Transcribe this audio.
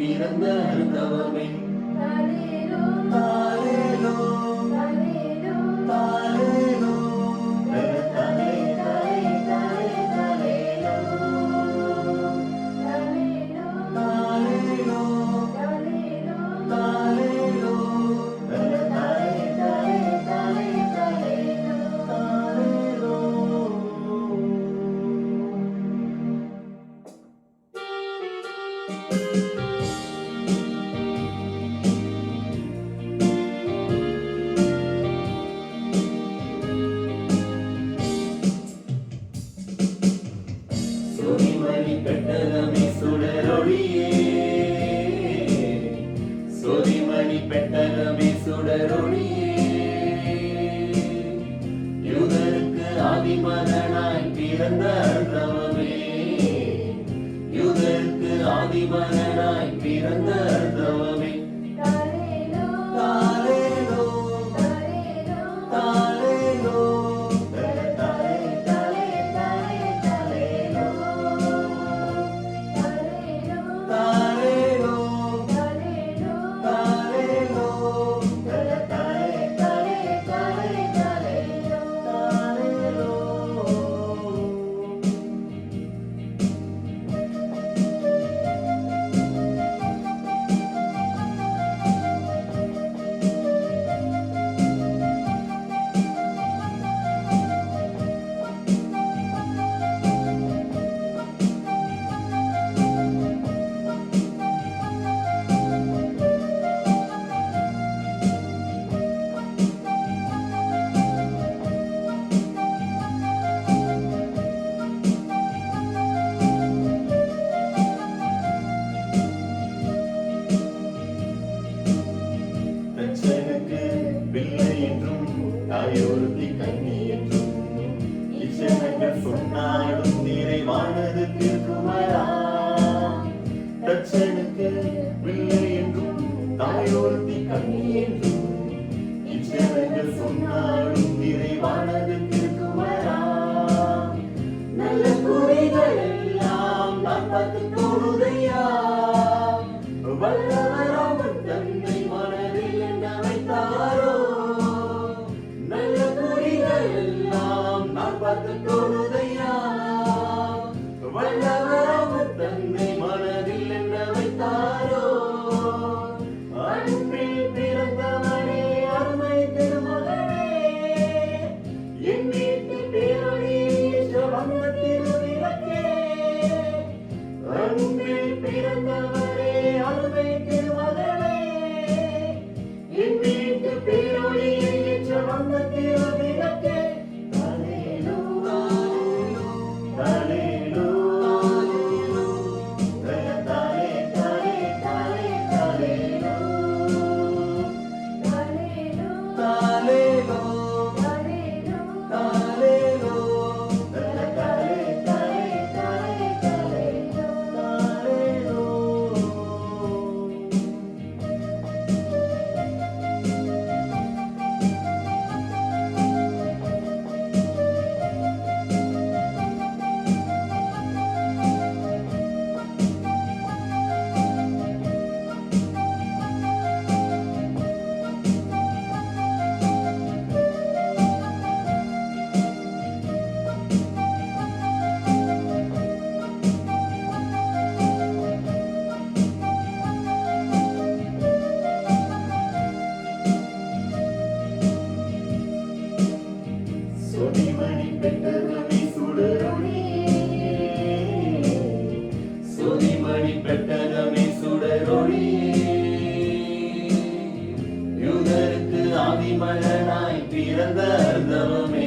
பிறந்த அர்த்தவமே தாலேலோ தாலேலோ தலே தலே தலே தலேலோ தாலேலோ தாலேலோ தலே தலே தலே தலேலோ தாலேலோ. சொரிமணி பெட்டகமே சுடரொளியே சொரிமணி பெட்டகமே சுடரொளியே யூதருக்கு ஆதிமகனாய் பிறந்த அர்த்தவமே யூதருக்கு ஆதிமகனாய் பிறந்த அர்த்தவமே தாலேலோ தாலேலோ தலே தலே தலே தலே தலேலோ தாலேலோ தாலேலோ தலே தலே தலே தலே தலேலோ தாலேலோ. தச்சனுக்கு பிள்ளை என்றும் தாயோருத்தி கண்ணி என்றும் இச்சனங்கள் சொன்னாலும் நிறைவானது திருக்குமரா. தச்சனுக்கு பிள்ளை என்றும் தாயோருத்தி கண்ணி என்றும் இச்சனங்கள் சொன்னாலும் நிறைவானது திருக்குமரா. நல்ல குறிகள் எல்லாம் நான் பார்த்து தோணுதையா வல்லவராம் தந்தை மனதில் என்ன வைத்தாரோ. நல்ல குறிகள் எல்லாம் நான் பார்த்து தோணுதையா வல்லவராம் தந்தை மனதில் என்ன வைத்தாரோ. அன்பில் பிறந்தவனே அருமை திருமகனே என் வீட்டு பேரொழி வந்த திருவிளக்கே. அன்பில் பிறந்தவனே அருமை திருமகனே என் வீட்டு பேரொழியை ஏற்ற வந்த திருவிளக்கே. தாலேலோ தாலேலோ தலே தலே தலே தலே தலேலோ தாலேலோ தாலேலோ தலே தலே தலே தலே தலேலோ தாலேலோ. சொரிமணி பெட்டகமே சுடரொளியே சொரிமணி பெட்டகமே சுடரொளியே யூதருக்கு ஆதிமகனாய் பிறந்த அர்த்தவமே